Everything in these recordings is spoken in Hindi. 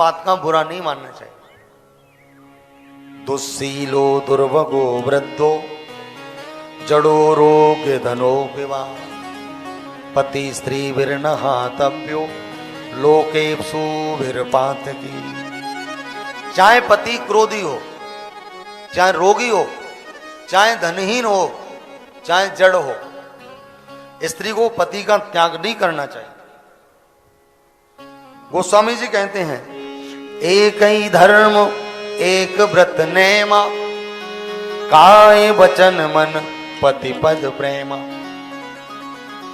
बात का बुरा नहीं मानना चाहिए। दुस्सीलो दुर्भगो वृद्धो जड़ो रोग धनो विवाह पति स्त्री विर्नहातव्यो लोकेप्सु विरपातकी। चाहे पति क्रोधी हो, चाहे रोगी हो, चाहे धनहीन हो, चाहे जड़ हो, स्त्री को पति का त्याग नहीं करना चाहिए। गोस्वामी जी कहते हैं एक ही धर्म एक व्रत नेमा काय वचन मन पति पद प्रेमा।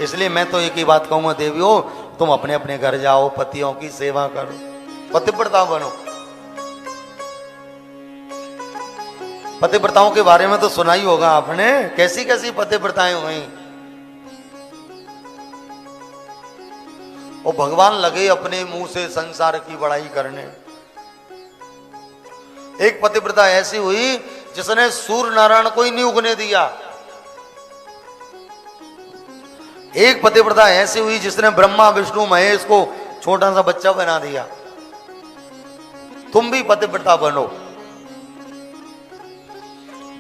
इसलिए मैं तो एक ही बात कहूंगा देवियों, तुम अपने अपने घर जाओ, पतियों की सेवा करो, पतिव्रता बनो। पतिव्रताओं के बारे में तो सुना ही होगा आपने, कैसी कैसी पतिव्रताएं हुई। और भगवान लगे अपने मुंह से संसार की बड़ाई करने। एक पतिव्रता ऐसी हुई जिसने सूर्य नारायण को ही नहीं उगने दिया। एक पतिव्रता ऐसी हुई जिसने ब्रह्मा विष्णु महेश को छोटा सा बच्चा बना दिया। तुम भी पतिव्रता बनो।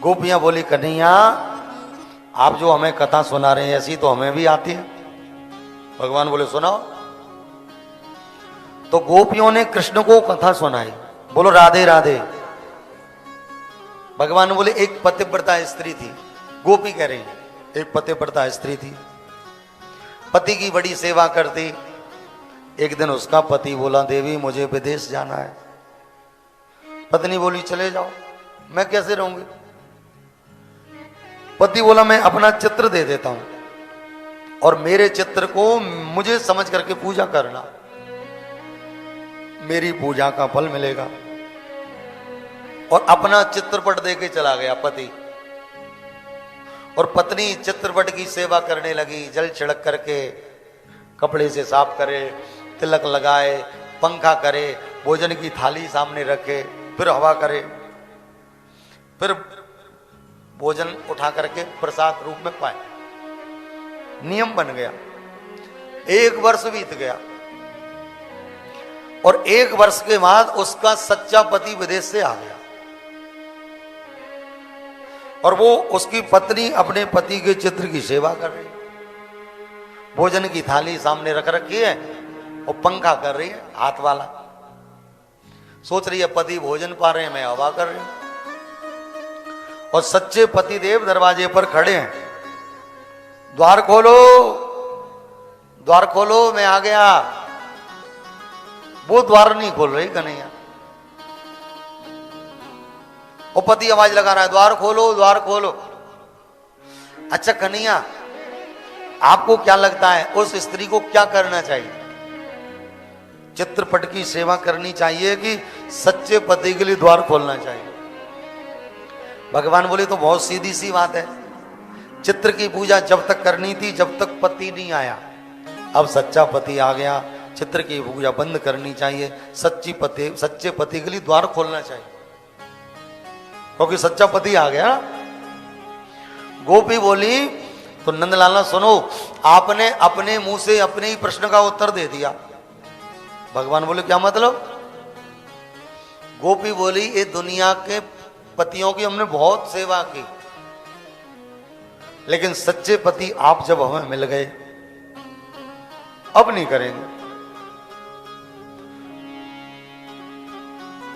गोपियां बोली कन्हैया आप जो हमें कथा सुना रहे हैं ऐसी तो हमें भी आती है। भगवान बोले सुनाओ। तो गोपियों ने कृष्ण को कथा सुनाई। बोलो राधे राधे। भगवान बोले एक पतिव्रता स्त्री थी। गोपी कह रही है एक पतिव्रता स्त्री थी, पति की बड़ी सेवा करती। एक दिन उसका पति बोला देवी मुझे विदेश जाना है। पत्नी बोली चले जाओ, मैं कैसे रहूंगी। पति बोला मैं अपना चित्र दे देता हूं और मेरे चित्र को मुझे समझ करके पूजा करना, मेरी पूजा का फल मिलेगा। और अपना चित्रपट देके चला गया पति। और पत्नी चित्रपट की सेवा करने लगी, जल छिड़क करके, कपड़े से साफ करे, तिलक लगाए, पंखा करे, भोजन की थाली सामने रखे, फिर हवा करे, फिर भोजन उठा करके प्रसाद रूप में पाए। नियम बन गया। 1 वर्ष बीत गया और 1 वर्ष के बाद उसका सच्चा पति विदेश से आ गया और वो उसकी पत्नी अपने पति के चित्र की सेवा कर रही है, भोजन की थाली सामने रख रखी है और पंखा कर रही है हाथ वाला। सोच रही है पति भोजन पा रहे हैं, मैं हवा कर रही हूं। और सच्चे पतिदेव दरवाजे पर खड़े हैं। द्वार खोलो, द्वार खोलो, मैं आ गया। वो द्वार नहीं खोल रही कन्हैया। और पति आवाज लगा रहा है द्वार खोलो, द्वार खोलो। अच्छा कन्हैया आपको क्या लगता है उस स्त्री को क्या करना चाहिए? चित्रपट की सेवा करनी चाहिए कि सच्चे पति के लिए द्वार खोलना चाहिए? भगवान बोले तो बहुत सीधी सी बात है। चित्र की पूजा जब तक करनी थी जब तक पति नहीं आया। अब सच्चा पति आ गया, चित्र की पूजा बंद करनी चाहिए। सच्चे पति के लिए द्वार खोलना चाहिए क्योंकि सच्चा पति आ गया। गोपी बोली तो नंदलाला सुनो, आपने अपने मुंह से अपने ही प्रश्न का उत्तर दे दिया। भगवान बोले क्या मतलब? गोपी बोली ये दुनिया के पतियों की हमने बहुत सेवा की, लेकिन सच्चे पति आप जब हमें मिल गए अब नहीं करेंगे।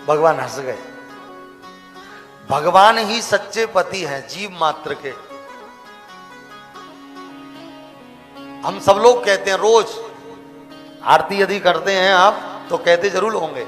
भगवान हंस गए। भगवान ही सच्चे पति हैं जीव मात्र के। हम सब लोग कहते हैं, रोज आरती यदि करते हैं आप तो कहते जरूर होंगे